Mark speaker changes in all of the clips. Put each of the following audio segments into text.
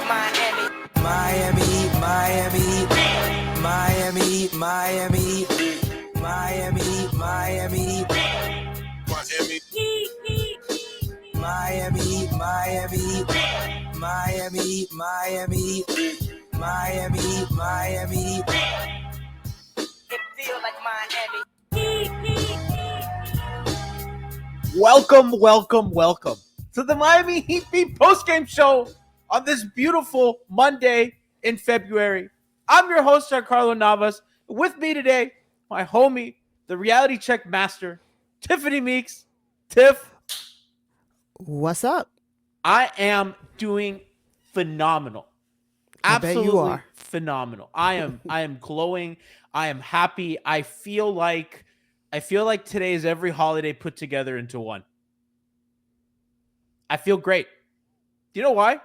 Speaker 1: Miami, Miami, Miami, Miami, Miami, Miami, Miami, Miami, Miami, Miami, Miami, Miami, Miami, Miami. It feels like Miami.
Speaker 2: Welcome to the Miami Heat Beat Postgame Show on this beautiful Monday in February. I'm your host, Giancarlo Navas. With me today, my homie, the reality check master, Tiffany Meeks. Tiff.
Speaker 3: What's up?
Speaker 2: I am doing phenomenal. Absolutely
Speaker 3: bet you are.
Speaker 2: phenomenal. I am glowing. I am happy. I feel like today is every holiday put together into one. I feel great. Do you know why?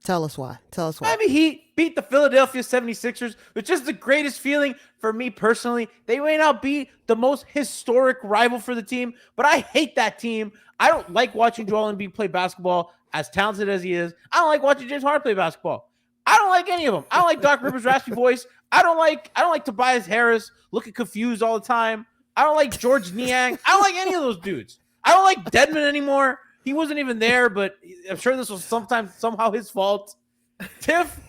Speaker 3: Tell us why.
Speaker 2: Miami Heat beat the Philadelphia 76ers, which is the greatest feeling for me personally. They may not be the most historic rival for the team, but I hate that team. I don't like watching Joel Embiid play basketball, as talented as he is. I don't like watching James Harden play basketball. I don't like any of them. I don't like Doc Rivers' raspy voice. I don't like Tobias Harris looking confused all the time. I don't like George Niang. I don't like any of those dudes. I don't like Dedmon anymore. He wasn't even there, but I'm sure this was somehow his fault. Tiff,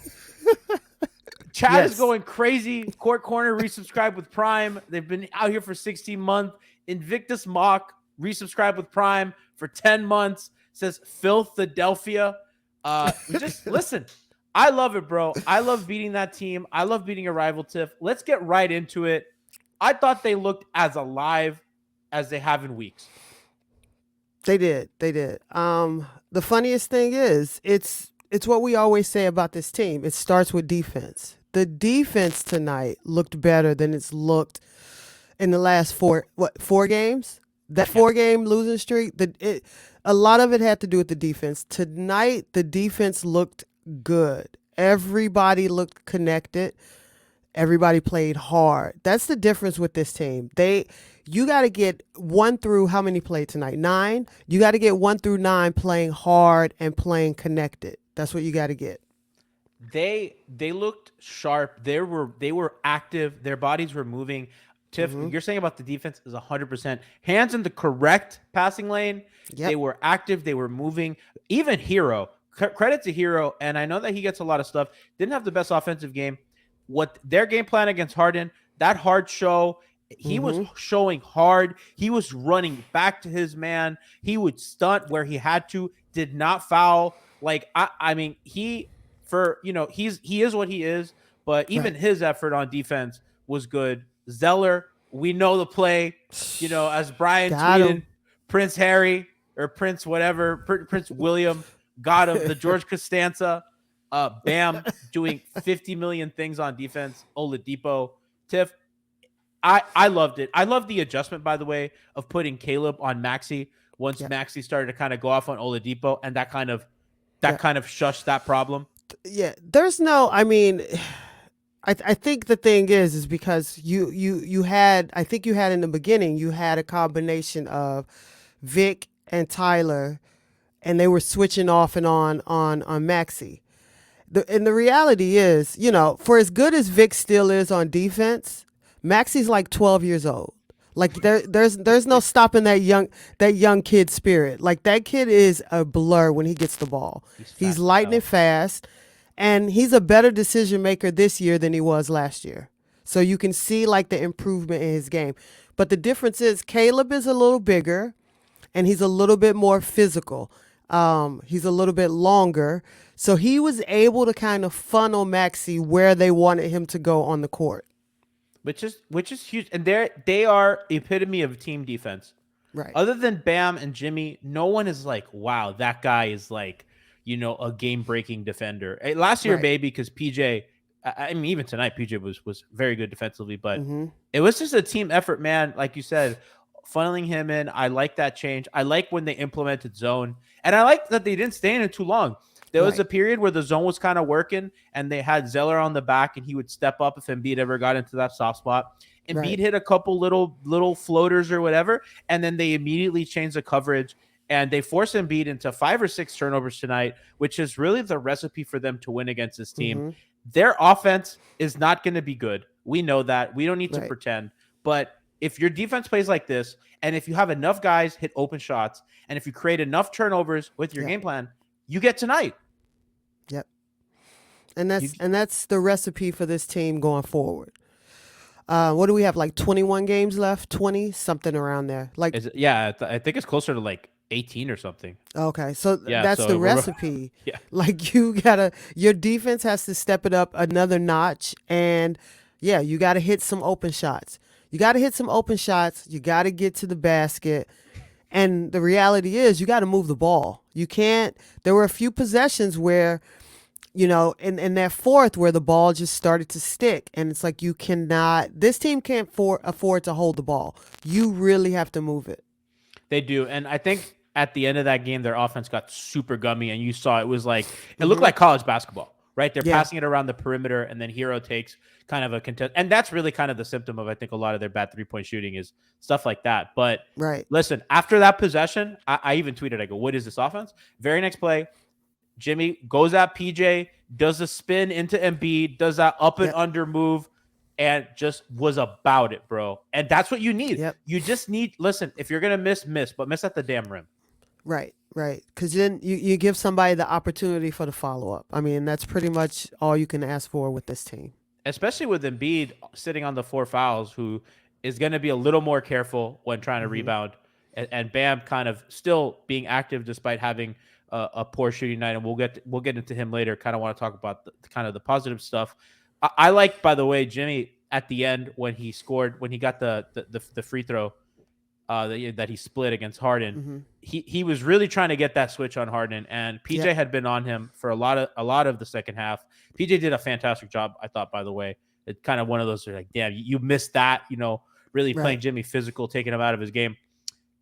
Speaker 2: Chad is going crazy. Court Corner resubscribed with Prime. They've been out here for 16 months. Invictus Mock resubscribed with Prime for 10 months. Says Philadelphia. Just listen. I love it, bro. I love beating that team. I love beating a rival, Tiff. Let's get right into it. I thought they looked as alive as they have in weeks.
Speaker 3: They did. The funniest thing is, it's what we always say about this team. It starts with defense. The defense tonight looked better than it's looked in the last four games? That 4-game losing streak, a lot of it had to do with the defense. Tonight, the defense looked good. Everybody looked connected. Everybody played hard. That's the difference with this team. You got to get 1 through, how many played tonight? 9? You got to get 1 through 9 playing hard and playing connected. That's what you got to get.
Speaker 2: They looked sharp. They were active. Their bodies were moving. Tiff, you're saying about the defense is 100%. Hands in the correct passing lane. Yep. They were active. They were moving. Even Hero, credit to Hero, and I know that he gets a lot of stuff. Didn't have the best offensive game. What their game plan against Harden, that hard show, he was showing hard. He was running back to his man. He would stunt where he had to, did not foul. Like, I mean, he is what he is, but even his effort on defense was good. Zeller, we know the play, as Brian tweeted, Prince Harry or Prince whatever, Prince William got him. The George Costanza, Bam doing 50 million things on defense. Oladipo, Tiff, I loved it. I love the adjustment, by the way, of putting Caleb on Maxey once Maxey started to kind of go off on Oladipo, and that kind of shushed that problem.
Speaker 3: Yeah, there's no. I mean, I think the thing is because you had in the beginning you had a combination of Vic and Tyler, and they were switching off and on Maxey. And the reality is, for as good as Vic still is on defense, Maxey's like 12 years old. Like there's no stopping that young kid spirit. Like that kid is a blur when he gets the ball. He's lightning fast, and he's a better decision maker this year than he was last year. So you can see like the improvement in his game. But the difference is Caleb is a little bigger, and he's a little bit more physical. He's a little bit longer. So he was able to kind of funnel Maxey where they wanted him to go on the court.
Speaker 2: Which is huge. And they are epitome of team defense.
Speaker 3: Right.
Speaker 2: Other than Bam and Jimmy, no one is like, wow, that guy is like, a game-breaking defender. Last year, maybe, because PJ, I mean, even tonight, PJ was very good defensively, but it was just a team effort, man. Like you said, funneling him in. I like that change. I like when they implemented zone. And I like that they didn't stay in it too long. There was a period where the zone was kind of working, and they had Zeller on the back, and he would step up if Embiid ever got into that soft spot. Embiid hit a couple little floaters or whatever, and then they immediately changed the coverage. And they force Embiid into 5 or 6 turnovers tonight, which is really the recipe for them to win against this team.
Speaker 3: Mm-hmm.
Speaker 2: Their offense is not going to be good. We know that. We don't need to
Speaker 3: Right.
Speaker 2: pretend. But if your defense plays like this, and if you have enough guys hit open shots, and if you create enough turnovers with your game plan, you get tonight.
Speaker 3: Yep. And that's the recipe for this team going forward. What do we have? Like 21 games left? 20, something around there. Like,
Speaker 2: I think it's closer to like 18 or something.
Speaker 3: Okay, so that's the recipe.
Speaker 2: Yeah.
Speaker 3: Like your defense has to step it up another notch, and you got to hit some open shots. You got to get to the basket, and the reality is you got to move the ball. You can't. There were a few possessions where, in that fourth where the ball just started to stick, and it's like this team can't afford to hold the ball. You really have to move it.
Speaker 2: They do, and I think at the end of that game, their offense got super gummy, and you saw it was like it looked like college basketball, right? They're passing it around the perimeter, and then Hero takes kind of a contest, and that's really kind of the symptom of I think a lot of their bad 3-point shooting is stuff like that. But listen, after that possession, I even tweeted, I go, "What is this offense?" Very next play, Jimmy goes at PJ, does a spin into Embiid, does that up and under move. And just was about it, bro. And that's what you need.
Speaker 3: Yep.
Speaker 2: You just need, listen, if you're going to miss, but miss at the damn rim.
Speaker 3: Right. Because then you give somebody the opportunity for the follow-up. I mean, that's pretty much all you can ask for with this team.
Speaker 2: Especially with Embiid sitting on the 4 fouls, who is going to be a little more careful when trying to rebound. And Bam kind of still being active despite having a poor shooting night. And we'll get into him later. Kind of want to talk about kind of the positive stuff. I like, by the way, Jimmy at the end when he scored, when he got the free throw that he split against Harden. He was really trying to get that switch on Harden, and PJ had been on him for a lot of the second half. PJ did a fantastic job, I thought. By the way, it's kind of one of those like, damn, you missed that. Really playing Jimmy physical, taking him out of his game,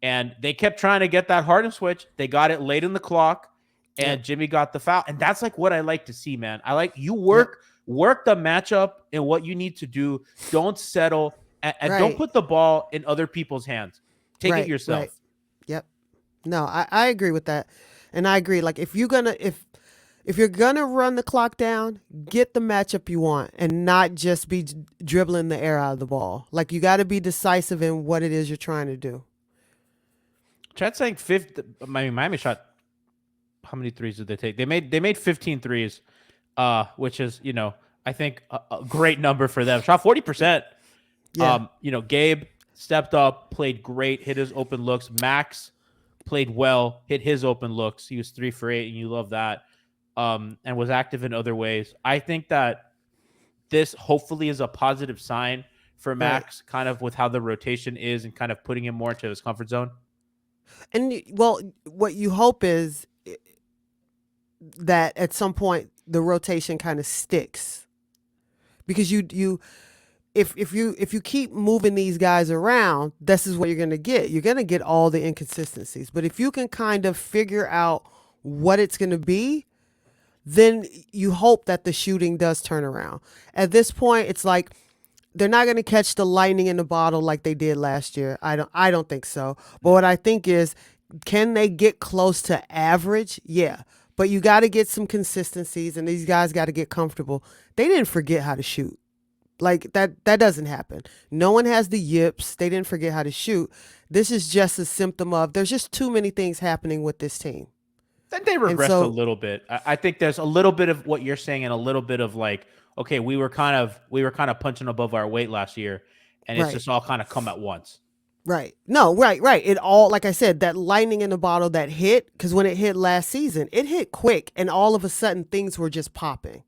Speaker 2: and they kept trying to get that Harden switch. They got it late in the clock, and Jimmy got the foul, and that's like what I like to see, man. I like you work. Work the matchup and what you need to do. Don't settle and don't put the ball in other people's hands. Take it yourself.
Speaker 3: Right. Yep. No, I agree with that. And I agree. Like if you're gonna run the clock down, get the matchup you want and not just be dribbling the air out of the ball. Like you got to be decisive in what it is you're trying to do.
Speaker 2: Chat's saying Miami shot. How many threes did they take? They made 15 threes. Which is, I think a great number for them. Shot 40%. Yeah. Gabe stepped up, played great, hit his open looks. Max played well, hit his open looks. He was 3 for 8, and you love that. And was active in other ways. I think that this hopefully is a positive sign for Max, kind of with how the rotation is and kind of putting him more into his comfort zone. And
Speaker 3: what you hope is that at some point the rotation kind of sticks, because if you keep moving these guys around, this is what you're going to get. You're going to get all the inconsistencies. But if you can kind of figure out what it's going to be, then you hope that the shooting does turn around. At this point, it's like they're not going to catch the lightning in the bottle like they did last year. I don't think so. But what I think is, can they get close to average? Yeah. But you got to get some consistencies, and these guys got to get comfortable. They didn't forget how to shoot. Like that doesn't happen. No one has the yips. They didn't forget how to shoot. This is just a symptom of there's just too many things happening with this team.
Speaker 2: Then they regressed a little bit. I think there's a little bit of what you're saying and a little bit of like, okay, we were kind of punching above our weight last year, and it's just all kind of come at once.
Speaker 3: Right. No, right. It all, like I said, that lightning in the bottle that hit, because when it hit last season, it hit quick, and all of a sudden things were just popping.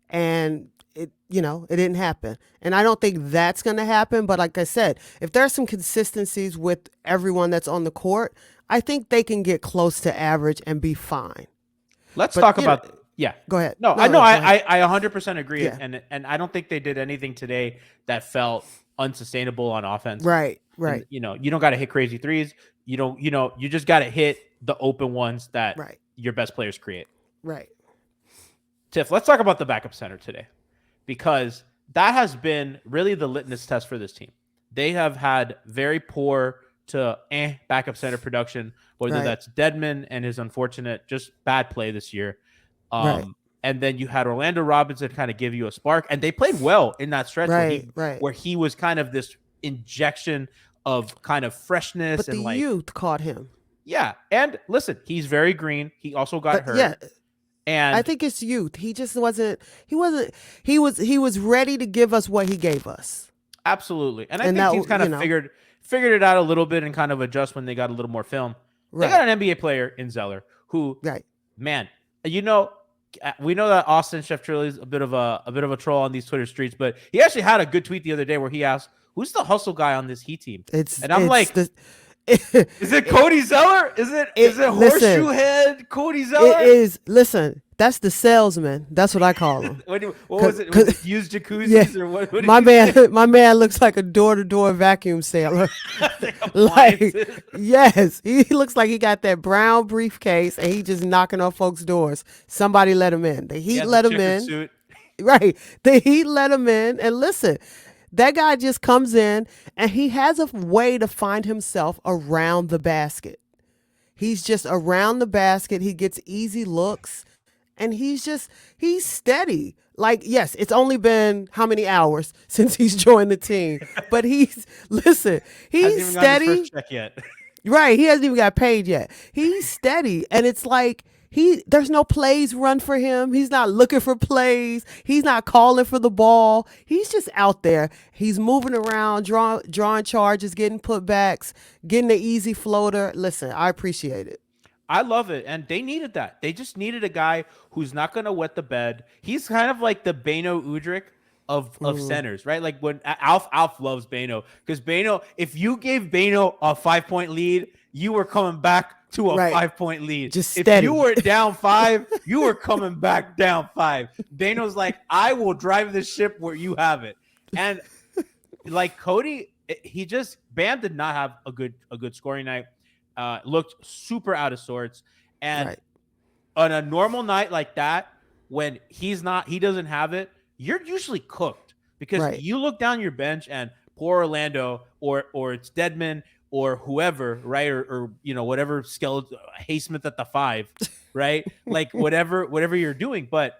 Speaker 3: And it didn't happen. And I don't think that's going to happen. But like I said, if there are some consistencies with everyone that's on the court, I think they can get close to average and be fine.
Speaker 2: Let's talk about. Yeah.
Speaker 3: Go ahead.
Speaker 2: No, I know. I 100% agree. Yeah. And I don't think they did anything today that felt unsustainable on offense.
Speaker 3: Right.
Speaker 2: And, you don't got to hit crazy threes. You just got to hit the open ones that your best players create.
Speaker 3: Right.
Speaker 2: Tiff, let's talk about the backup center today, because that has been really the litmus test for this team. They have had very poor to backup center production, whether
Speaker 3: Right.
Speaker 2: that's Dedmon and his unfortunate just bad play this year.
Speaker 3: Right.
Speaker 2: And then you had Orlando Robinson kind of give you a spark, and they played well in that stretch
Speaker 3: Right.
Speaker 2: where he was kind of this injection of kind of freshness
Speaker 3: But
Speaker 2: and
Speaker 3: the
Speaker 2: like
Speaker 3: youth caught him.
Speaker 2: yeah. And listen, he's very green. He also got
Speaker 3: But
Speaker 2: hurt.
Speaker 3: yeah,
Speaker 2: And
Speaker 3: I think it's youth. He just wasn't. He was ready to give us what he gave us.
Speaker 2: absolutely. And I
Speaker 3: And
Speaker 2: think
Speaker 3: that,
Speaker 2: he's kind of figured it out a little bit and kind of adjust when they got a little more film. They got an NBA player in Zeller who, man, we know that Austin Sheffield is a bit of a troll on these Twitter streets, but he actually had a good tweet the other day where he asked, "Who's the hustle guy on this Heat team?" I'm like, is it Cody Zeller? Is it horseshoe head Cody Zeller?
Speaker 3: It is. Listen, that's the salesman. That's what I call him.
Speaker 2: what was it? Was it used jacuzzis or what?
Speaker 3: My man looks like a door-to-door vacuum seller. Like yes, he looks like he got that brown briefcase and he just knocking on folks' doors. Somebody let him in. The Heat let him in.
Speaker 2: Suit.
Speaker 3: Right. The Heat let him in. And listen, that guy just comes in and he has a way to find himself around the basket. He's just around the basket. He gets easy looks and he's steady. Like, yes, it's only been how many hours since he's joined the team, but he's steady.
Speaker 2: Gotten his first check yet.
Speaker 3: Right. He hasn't even got paid yet. He's steady. And it's like, there's no plays run for him. He's not looking for plays. He's not calling for the ball. He's just out there. He's moving around, drawing charges, getting putbacks, getting the easy floater. Listen, I appreciate it.
Speaker 2: I love it. And they needed that. They just needed a guy who's not going to wet the bed. He's kind of like the Beno Udrih of centers, right? Like when Alf loves Beno, because Beno, if you gave Beno a 5-point lead, you were coming back to a 5-point lead.
Speaker 3: Just steady.
Speaker 2: If you were down 5, you were coming back down 5. Beno's like, I will drive the ship where you have it. And like Cody, Bam did not have a good scoring night. Looked super out of sorts. And on a normal night like that, when he doesn't have it, you're usually cooked because you look down your bench and poor Orlando or it's Dedmon or whoever, right? Or whatever skeleton Haysmith at the 5, right? Like whatever you're doing. But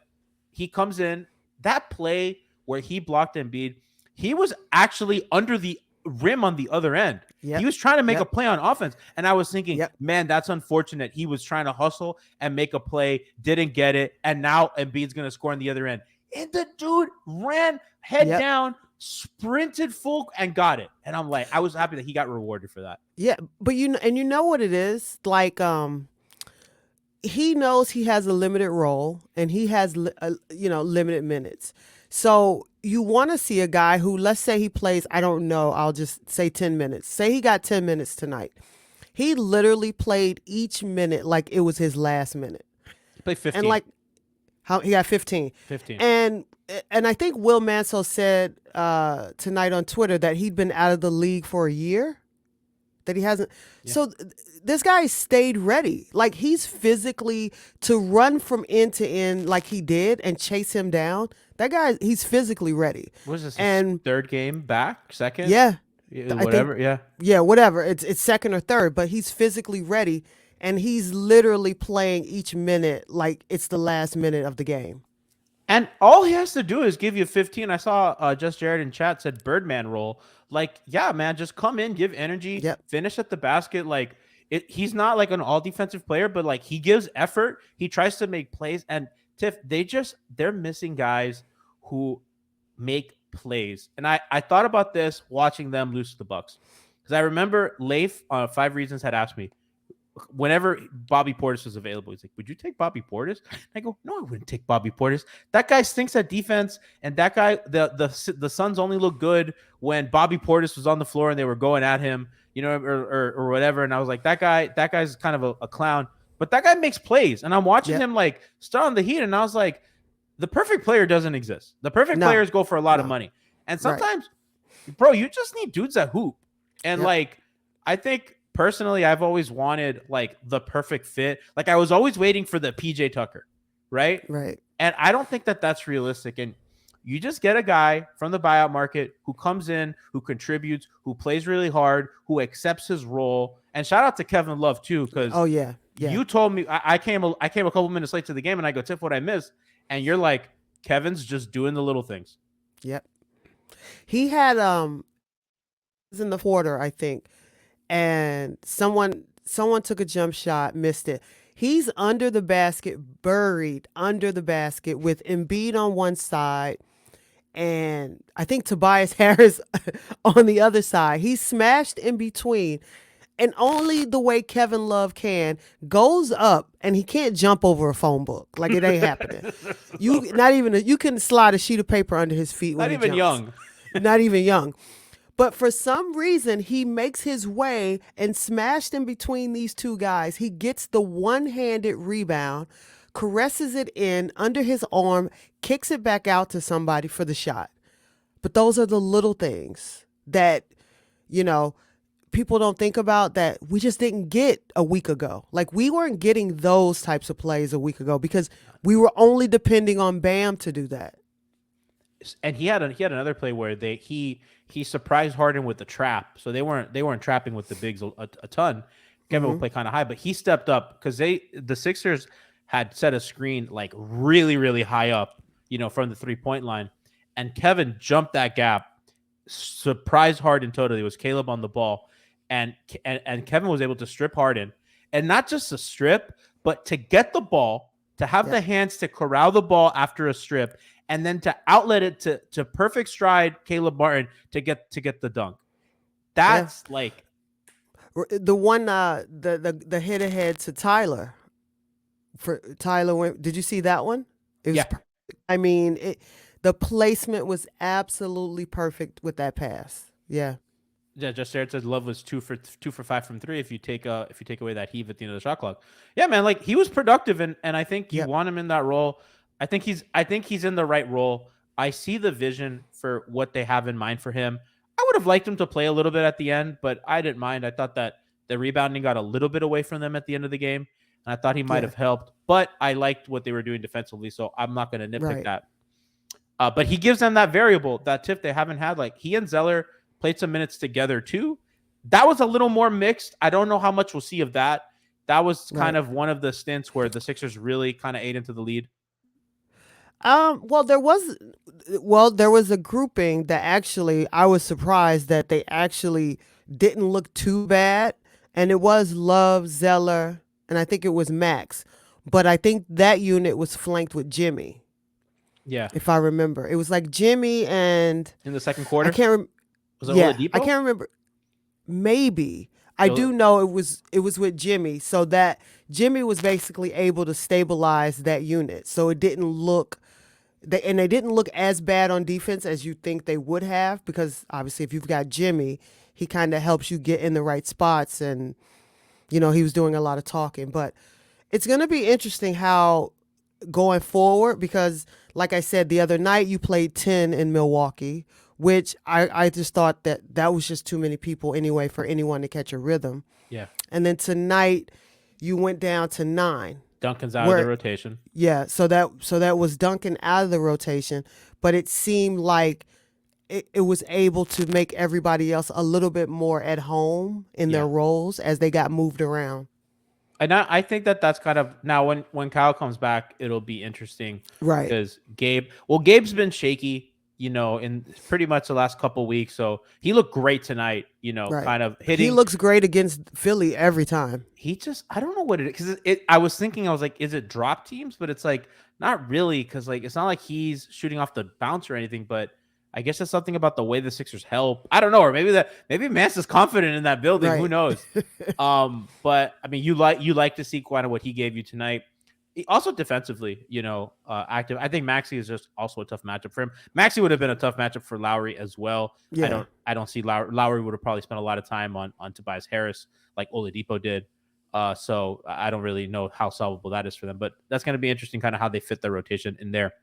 Speaker 2: he comes in, that play where he blocked Embiid, he was actually under the rim on the other end. He was trying to make a play on offense. And I was thinking, man, that's unfortunate. He was trying to hustle and make a play, didn't get it. And now Embiid's going to score on the other end. And the dude ran head down, sprinted full and got it. And I'm like, I was happy that he got rewarded for that.
Speaker 3: Yeah, but you know what it is? Like he knows he has a limited role and he has limited minutes. So you want to see a guy who, let's say he plays, I don't know, I'll just say 10 minutes. Say he got 10 minutes tonight. He literally played each minute like it was his last minute.
Speaker 2: He played 15.
Speaker 3: And like how he got 15.
Speaker 2: 15.
Speaker 3: And I think Will Mansell said tonight on Twitter that he'd been out of the league for a year. That he hasn't. Yeah. So this guy stayed ready. Like he's physically to run from end to end like he did and chase him down. That guy, he's physically ready.
Speaker 2: What is this? And third game back? Second?
Speaker 3: Yeah.
Speaker 2: Whatever.
Speaker 3: Yeah, whatever. It's second or third, but he's physically ready and he's literally playing each minute like it's the last minute of the game.
Speaker 2: And all he has to do is give you 15. I saw Just Jared in chat said Birdman role. Like, yeah, man, just come in, give energy, finish at the basket. Like, he's not like an all defensive player, but like he gives effort. He tries to make plays. And Tiff, they're missing guys who make plays. And I thought about this watching them lose to the Bucks. Because I remember Leif on 5 Reasons had asked me, whenever Bobby Portis was available, he's like, would you take Bobby Portis? And I go, no, I wouldn't take Bobby Portis. That guy stinks at defense. And that guy, the Suns only look good when Bobby Portis was on the floor and they were going at him, or whatever. And I was like, that guy's kind of a clown, but that guy makes plays. And I'm watching him like start on the Heat. And I was like, the perfect player doesn't exist. The perfect players go for a lot of money. And sometimes, bro, you just need dudes that hoop. And like, I think, personally, I've always wanted like the perfect fit. Like I was always waiting for the PJ Tucker, right?
Speaker 3: Right.
Speaker 2: And I don't think that that's realistic. And You just get a guy from the buyout market who comes in, who contributes, who plays really hard, who accepts his role. And shout out to Kevin Love too, because you told me I came a couple minutes late to the game, and I go, Tiff, what I missed? And you're like, Kevin's just doing the little things.
Speaker 3: Yep. He had in the quarter, I think, and someone took a jump shot, missed it. He's under the basket, buried under the basket with Embiid on one side and I think Tobias Harris on the other side. He's smashed in between. And only the way Kevin Love can goes up, and he can't jump over a phone book. Like, it ain't happening. You can slide a sheet of paper under his feet when
Speaker 2: Not even young.
Speaker 3: Not even young. But for some reason, he makes his way and smashed in between these two guys. He gets the one-handed rebound, caresses it in under his arm, kicks it back out to somebody for the shot. But those are the little things that, people don't think about that we just didn't get a week ago. Like, we weren't getting those types of plays a week ago because we were only depending on Bam to do that.
Speaker 2: And he had another play where he surprised Harden with the trap. So they weren't trapping with the bigs a ton. Kevin would play kind of high, but he stepped up because the Sixers had set a screen like really, really high up, from the 3-point line. And Kevin jumped that gap, surprised Harden totally. It was Caleb on the ball. And Kevin was able to strip Harden, and not just a strip, but to get the ball, to have the hands to corral the ball after a strip, and then to outlet it to perfect stride Caleb Martin to get the dunk. That's like
Speaker 3: the one the hit ahead to Tyler. For Tyler, did you see that one? It was perfect. I mean, the placement was absolutely perfect with that pass. Yeah.
Speaker 2: Yeah, just there it says Love was 2 for 5 from 3. If you take away that heave at the end of the shot clock, yeah, man, like he was productive, and I think you want him in that role. I think he's in the right role. I see the vision for what they have in mind for him. I would have liked him to play a little bit at the end, but I didn't mind. I thought that the rebounding got a little bit away from them at the end of the game, and I thought he might have helped. But I liked what they were doing defensively, so I'm not going to nitpick that. But he gives them that variable, that tip they haven't had. Like, he and Zeller played some minutes together too. That was a little more mixed. I don't know how much we'll see of that. That was kind of one of the stints where the Sixers really kind of ate into the lead.
Speaker 3: Well, there was a grouping that actually I was surprised that they actually didn't look too bad, and it was Love, Zeller, and I think it was Max. But I think that unit was flanked with Jimmy.
Speaker 2: Yeah,
Speaker 3: if I remember, it was like Jimmy and
Speaker 2: in the second quarter.
Speaker 3: I can't remember.
Speaker 2: Was it Oladipo?
Speaker 3: I can't remember. Maybe. I do know it was with Jimmy, so that Jimmy was basically able to stabilize that unit. So it didn't look they didn't look as bad on defense as you think they would have, because obviously if you've got Jimmy, he kind of helps you get in the right spots, and he was doing a lot of talking. But it's going to be interesting how going forward, because like I said, the other night you played 10 in Milwaukee, which I just thought that was just too many people anyway for anyone to catch a rhythm.
Speaker 2: Yeah.
Speaker 3: And then tonight you went down to 9.
Speaker 2: Duncan's out of the rotation.
Speaker 3: Yeah, so that was Duncan out of the rotation, but it seemed like it was able to make everybody else a little bit more at home in their roles as they got moved around.
Speaker 2: And I think that's kind of now when Kyle comes back, it'll be interesting,
Speaker 3: right?
Speaker 2: Because Gabe's been shaky, in pretty much the last couple weeks. So he looked great tonight, kind of hitting.
Speaker 3: He looks great against Philly every time.
Speaker 2: I don't know what it is, because I was like, is it drop teams? But it's like not really, because like it's not like he's shooting off the bounce or anything. But I guess it's something about the way the Sixers help. I don't know, or maybe Mance is confident in that building. Right. Who knows? But I mean, you like to see kind of what he gave you tonight. Also defensively, active. I think Maxey is just also a tough matchup for him. Maxey would have been a tough matchup for Lowry as well. Yeah. I don't see Lowry would have probably spent a lot of time on Tobias Harris like Oladipo did. So I don't really know how solvable that is for them. But that's going to be interesting, kind of how they fit their rotation in there.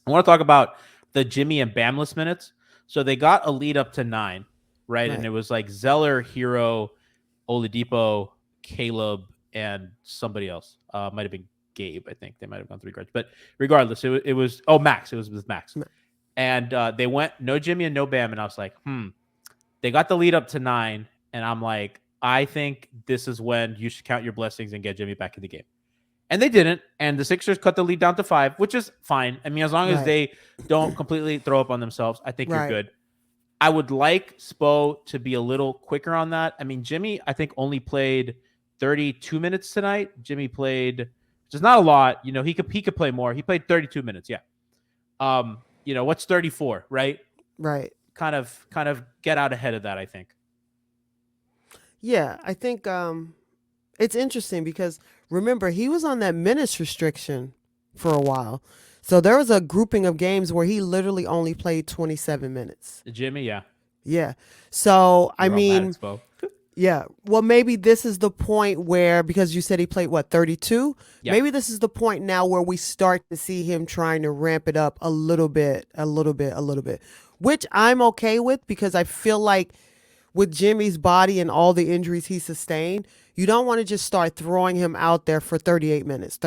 Speaker 2: I want to talk about the Jimmy and Bamless minutes. So they got a lead up to 9, right? And it was like Zeller, Hero, Oladipo, Caleb, and somebody else. Might have been Gabe. I think they might have gone 3 guards. But regardless, it was Max. It was with Max. And they went no Jimmy and no Bam, and I was like, They got the lead up to 9, and I'm like, I think this is when you should count your blessings and get Jimmy back in the game. And they didn't, and the Sixers cut the lead down to 5, which is fine. I mean, as long as they don't completely throw up on themselves, I think you're good. I would like Spo to be a little quicker on that. I mean, Jimmy, I think, only played 32 minutes tonight. Jimmy played, which is not a lot. You know, he could play more. He played 32 minutes, yeah. You know, what's 34, right?
Speaker 3: Right.
Speaker 2: Kind of get out ahead of that, I think.
Speaker 3: Yeah, I think it's interesting because remember, he was on that minutes restriction for a while. So there was a grouping of games where he literally only played 27 minutes.
Speaker 2: Jimmy, yeah.
Speaker 3: Yeah. So, I
Speaker 2: You're all
Speaker 3: mean,
Speaker 2: mad at Spo.
Speaker 3: yeah. Well, maybe this is the point where, because you said he played, what, 32?
Speaker 2: Yeah.
Speaker 3: Maybe this is the point now where we start to see him trying to ramp it up a little bit, which I'm okay with because I feel like with Jimmy's body and all the injuries he sustained, you don't want to just start throwing him out there for 38 minutes.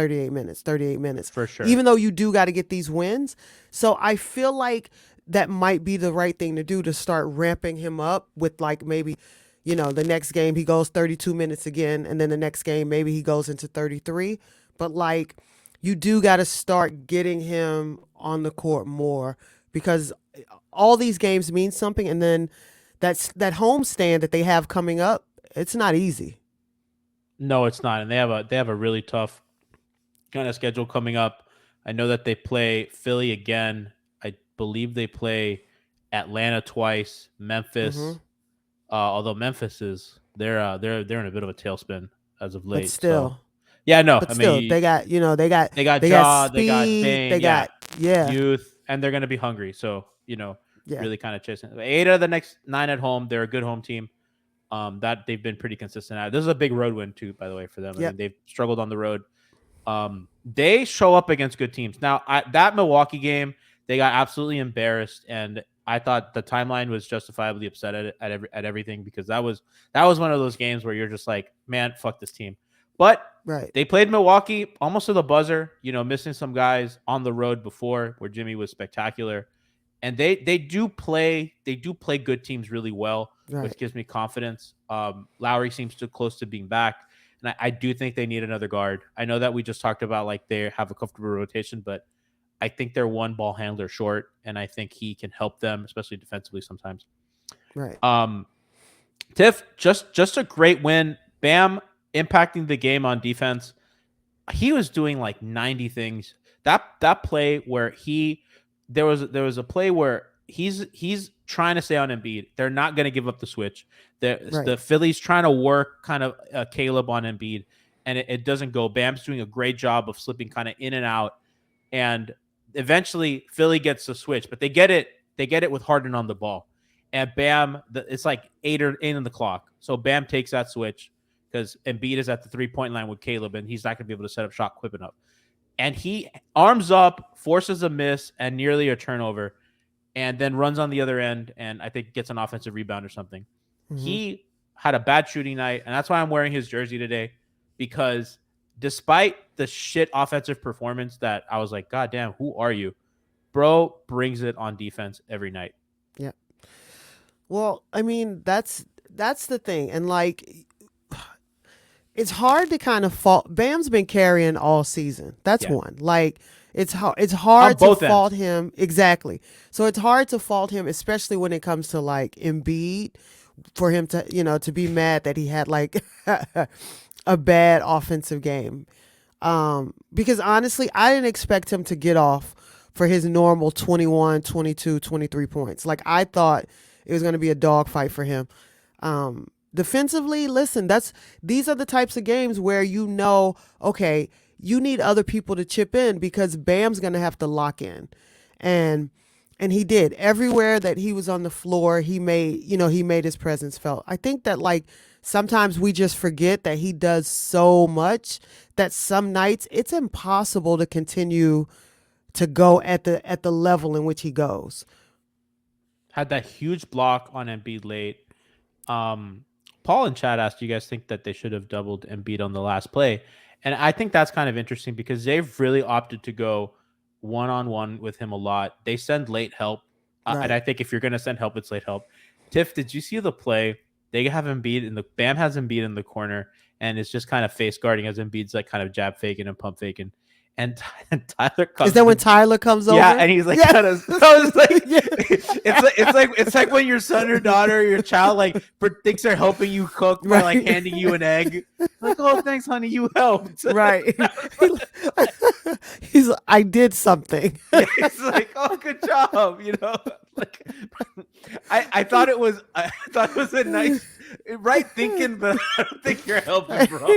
Speaker 2: For sure.
Speaker 3: Even though you do got to get these wins. So I feel like that might be the right thing to do, to start ramping him up with, like, maybe, you know, the next game he goes 32 minutes again, and then the next game maybe he goes into 33. But, like, you do got to start getting him on the court more because all these games mean something, and then that homestand that they have coming up, it's not easy.
Speaker 2: No, it's not. And they have a really tough kind of schedule coming up. I know that they play Philly again. I believe they play Atlanta twice, Memphis. Although Memphis is they're in a bit of a tailspin as of late.
Speaker 3: But still.
Speaker 2: So. Yeah, no.
Speaker 3: But
Speaker 2: I
Speaker 3: still,
Speaker 2: mean,
Speaker 3: they got
Speaker 2: Ja,
Speaker 3: they got speed,
Speaker 2: they got
Speaker 3: Bane,
Speaker 2: youth, and they're going to be hungry. So, really kind of chasing 8 out of the next 9 at home. They're a good home team. That they've been pretty consistent at. This is a big road win too, by the way, for them. I mean, they've struggled on the road. They show up against good teams. Now, that Milwaukee game, they got absolutely embarrassed, and I thought the timeline was justifiably upset at everything because that was one of those games where you're just like, man, fuck this team. But they played Milwaukee almost to the buzzer, missing some guys on the road before where Jimmy was spectacular. And they do play good teams really well, which gives me confidence. Lowry seems too close to being back. And I do think they need another guard. I know that we just talked about like they have a comfortable rotation, but I think they're one ball handler short, and I think he can help them, especially defensively sometimes.
Speaker 3: Right.
Speaker 2: Tiff, just a great win. Bam impacting the game on defense. He was doing like 90 things. That play where there was a play where he's trying to stay on Embiid. They're not going to give up the switch. The Phillies trying to work kind of Caleb on Embiid, and it doesn't go. Bam's doing a great job of slipping kind of in and out, and eventually Philly gets the switch, but they get it with Harden on the ball, and Bam, it's like 8 in the clock. So Bam takes that switch because Embiid is at the 3-point line with Caleb, and he's not going to be able to set up shot quick enough. And he arms up, forces a miss, and nearly a turnover, and then runs on the other end, and I think gets an offensive rebound or something. Mm-hmm. He had a bad shooting night, and that's why I'm wearing his jersey today, because despite the shit offensive performance that I was like, God damn, who are you? Bro brings it on defense every night.
Speaker 3: Yeah. Well, I mean, that's the thing. And like, it's hard to kind of fault. Bam's been carrying all season. That's one. Like, it's hard to fault him. Exactly. So it's hard to fault him, especially when it comes to like Embiid, for him to, to be mad that he had like a bad offensive game. Because honestly, I didn't expect him to get off for his normal 21, 22, 23 points. Like, I thought it was going to be a dogfight for him. Defensively, listen, these are the types of games where okay, you need other people to chip in because Bam's going to have to lock in. And he did. Everywhere that he was on the floor, he made his presence felt. I think that like sometimes we just forget that he does so much that some nights it's impossible to continue to go at the level in which he goes.
Speaker 2: Had that huge block on Embiid late. Paul in chat asked, do you guys think that they should have doubled Embiid on the last play? And I think that's kind of interesting because they've really opted to go one-on-one with him a lot. They send late help. And
Speaker 3: Right.
Speaker 2: I think if you're going to send help, it's late help. Tiff, did you see the play? They have Embiid in the Bam has Embiid in the corner and it's just kind of face guarding as Embiid's like kind of jab faking and pump faking. And, and Tyler comes.
Speaker 3: Is that when Tyler comes over?
Speaker 2: Yeah, and he's like kind of. So it's like
Speaker 3: Yeah.
Speaker 2: it's like when your son or daughter or your child like thinks they're helping you cook by like handing you an egg. Like, oh, thanks, honey, you helped.
Speaker 3: Right. He's like, I did something.
Speaker 2: Yeah, it's like, oh, good job. Like I thought it was a nice right thinking, but I don't think you're helping, bro.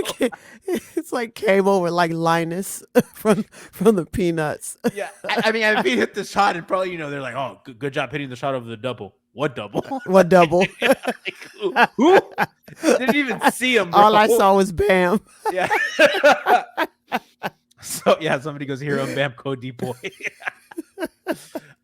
Speaker 3: It's like came over like Linus from the Peanuts.
Speaker 2: Yeah, I mean, if he hit the shot, and probably they're like, oh, good job hitting the shot over the double. What double?
Speaker 3: What double?
Speaker 2: Like, who? Didn't even see him, bro.
Speaker 3: All I saw was Bam.
Speaker 2: Yeah. So yeah, somebody goes here on Bam Cody boy.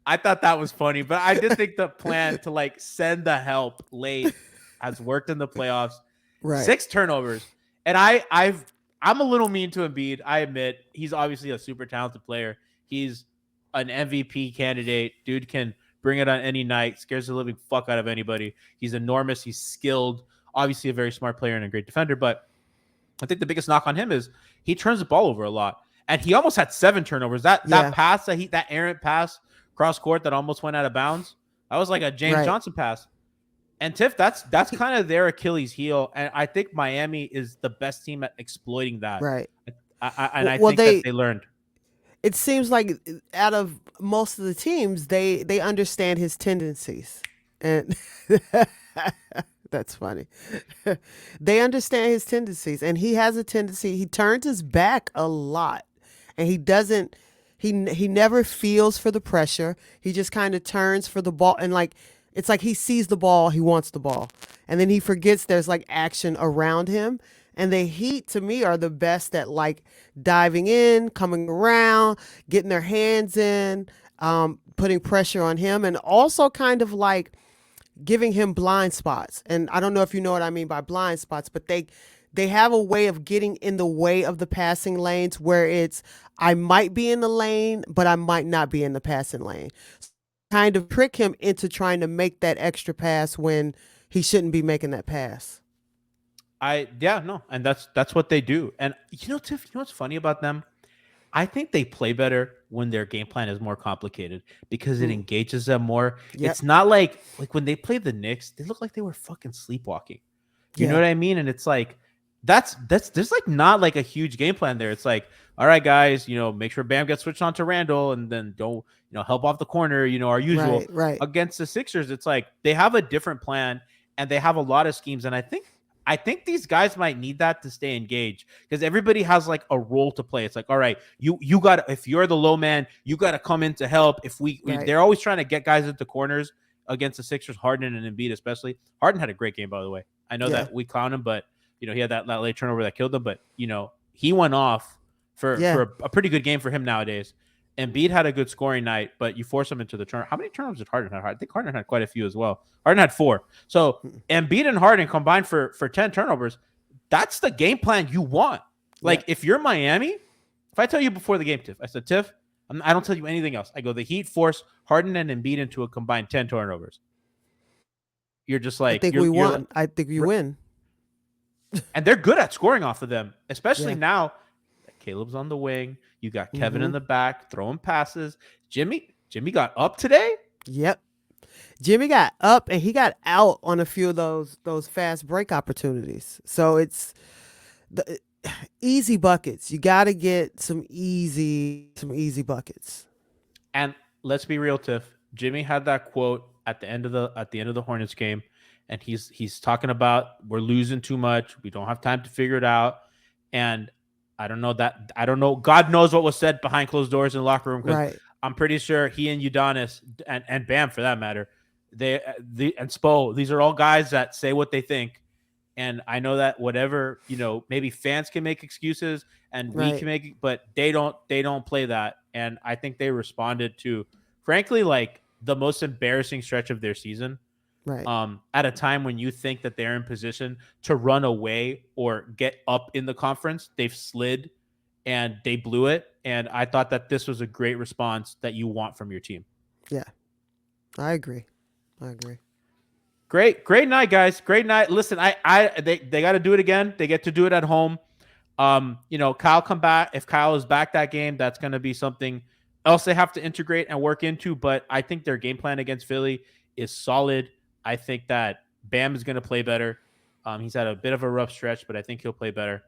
Speaker 2: I thought that was funny, but I did think the plan to like send the help late has worked in the playoffs.
Speaker 3: Right.
Speaker 2: 6 turnovers, and I'm a little mean to Embiid. I admit he's obviously a super talented player. He's an MVP candidate. Dude can bring it on any night. Scares the living fuck out of anybody. He's enormous. He's skilled. Obviously a very smart player and a great defender. But I think the biggest knock on him is he turns the ball over a lot. And he almost had 7 turnovers. That pass that errant pass cross court that almost went out of bounds. That was like a James Johnson pass. And Tiff, that's kind of their Achilles heel. And I think Miami is the best team at exploiting that.
Speaker 3: Right.
Speaker 2: I think that they learned.
Speaker 3: It seems like out of most of the teams, they understand his tendencies. And that's funny. They understand his tendencies. And he has a tendency. He turns his back a lot. And he doesn't, he never feels for the pressure. He just kind of turns for the ball. And like, it's like he sees the ball, he wants the ball. And then he forgets there's like action around him. And the Heat, to me, are the best at like diving in, coming around, getting their hands in, putting pressure on him, and also kind of like giving him blind spots. And I don't know if you know what I mean by blind spots, but they have a way of getting in the way of the passing lanes where it's, I might be in the lane, but I might not be in the passing lane. Kind of trick him into trying to make that extra pass when he shouldn't be making that pass.
Speaker 2: And that's what they do. And Tiff, what's funny about them? I think they play better when their game plan is more complicated because it engages them more. Yep. It's not like when they played the Knicks, they look like they were fucking sleepwalking. You know what I mean? And it's like that's there's like not like a huge game plan there. It's like, all right, guys, make sure Bam gets switched on to Randall and then don't help off the corner, our usual.
Speaker 3: Right.
Speaker 2: Against the Sixers, it's like they have a different plan and they have a lot of schemes. And I think these guys might need that to stay engaged because everybody has like a role to play. It's like, all right, you got if you're the low man, you got to come in to help. They're always trying to get guys into corners against the Sixers, Harden and Embiid especially. Harden had a great game, by the way. I know that we clown him, but he had that late turnover that killed him. But he went off for a pretty good game for him nowadays. Embiid had a good scoring night, but you force him into the turn. How many turnovers did Harden have? I think Harden had quite a few as well. Harden had 4. So Embiid and Harden combined for 10 turnovers. That's the game plan you want. Like if you're Miami, if I tell you before the game, Tiff, I said, Tiff, I don't tell you anything else. I go, the Heat force Harden and Embiid into a combined 10 turnovers. You're just like,
Speaker 3: I think we won. I think we win.
Speaker 2: And they're good at scoring off of them, especially now. Caleb's on the wing. You got Kevin in the back throwing passes. Jimmy got up today.
Speaker 3: Yep. Jimmy got up and he got out on a few of those fast break opportunities. So it's the easy buckets. You got to get some easy buckets.
Speaker 2: And let's be real, Tiff. Jimmy had that quote at the end of the Hornets game, and he's talking about we're losing too much. We don't have time to figure it out. And I don't know. God knows what was said behind closed doors in the locker room. Because I'm pretty sure he and Udonis and Bam, for that matter, and Spo, these are all guys that say what they think. And I know that whatever, maybe fans can make excuses and we can make, but they don't play that. And I think they responded to, frankly, like the most embarrassing stretch of their season. At a time when you think that they're in position to run away or get up in the conference, they've slid and they blew it. And I thought that this was a great response that you want from your team.
Speaker 3: Yeah, I agree.
Speaker 2: Great night, guys. Great night. Listen, they got to do it again. They get to do it at home. Kyle come back. If Kyle is back that game, that's going to be something else they have to integrate and work into. But I think their game plan against Philly is solid. I think that Bam is going to play better. He's had a bit of a rough stretch, but I think he'll play better.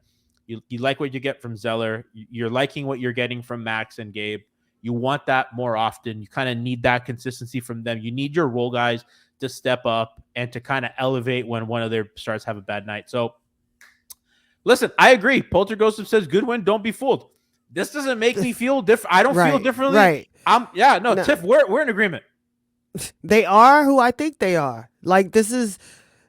Speaker 2: You like what you get from Zeller. You're liking what you're getting from Max and Gabe. You want that more often. You kind of need that consistency from them. You need your role guys to step up and to kind of elevate when one of their stars have a bad night. So, listen, I agree. Polterghost says, good win, don't be fooled. This doesn't make me feel different. I don't feel differently.
Speaker 3: Right.
Speaker 2: No, Tiff, we're in agreement.
Speaker 3: They are who I think they are. Like, this is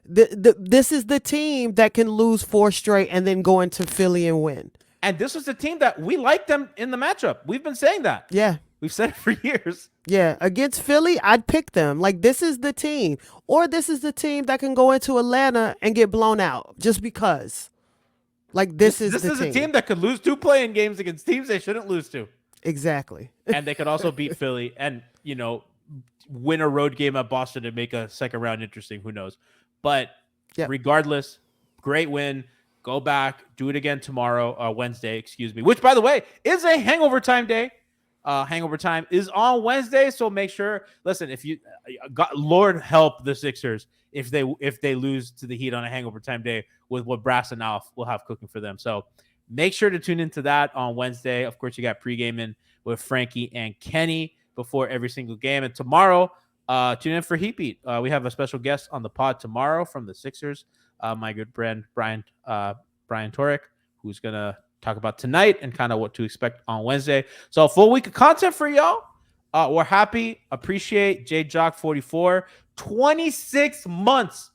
Speaker 3: the team that can lose 4 straight and then go into Philly and win.
Speaker 2: And this is the team that we like them in the matchup. We've been saying that.
Speaker 3: Yeah.
Speaker 2: We've said it for years.
Speaker 3: Yeah. Against Philly, I'd pick them. Like, this is the team. Or this is the team that can go into Atlanta and get blown out just because. Like, this is
Speaker 2: a team that could lose 2 play-in games against teams they shouldn't lose to.
Speaker 3: Exactly.
Speaker 2: And they could also beat Philly and, win a road game at Boston and make a second round interesting. Who knows? But regardless, great win. Go back, do it again tomorrow, Wednesday, which, by the way, is a hangover time day. Hangover time is on Wednesday, so make sure. Listen, if you, Lord help the Sixers if they lose to the Heat on a hangover time day with what Brass and Alf will have cooking for them. So make sure to tune into that on Wednesday. Of course, you got pregame in with Frankie and Kenny before every single game, and tomorrow, tune in for Heat Beat. We have a special guest on the pod tomorrow from the Sixers. My good friend Brian Torek, who's gonna talk about tonight and kind of what to expect on Wednesday. So a full week of content for y'all. We're happy. Appreciate JJock44. 26 months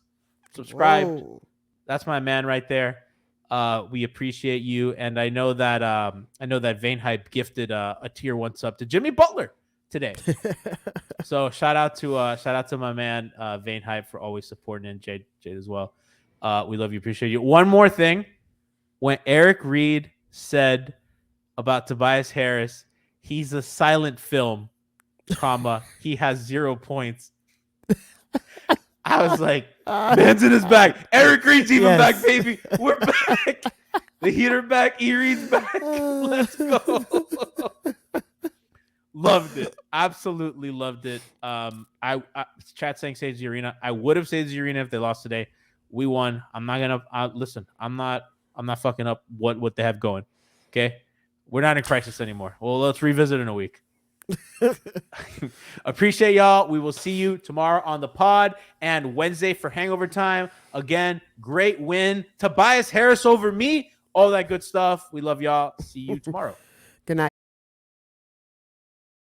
Speaker 2: subscribed.
Speaker 3: Whoa.
Speaker 2: That's my man right there. We appreciate you, and I know that Vane Hype gifted a tier 1 sub to Jimmy Butler today. So shout out to my man Vane Hype for always supporting, and Jade as well. We love you, appreciate you. One more thing. When Eric Reed said about Tobias Harris, he's a silent film, he has 0 points. I was like, man's in his bag. Eric Reed's even back, baby. We're back. The Heat are back. E-Reed's back. Let's go. Loved it. Absolutely loved it. I chat saying save the arena. I would have saved the arena if they lost today. We won. I'm not gonna listen. I'm not fucking up what they have going. Okay, we're not in crisis anymore. Well, let's revisit in a week. Appreciate y'all. We will see you tomorrow on the pod and Wednesday for hangover time. Again, great win. Tobias Harris over me. All that good stuff. We love y'all. See you tomorrow.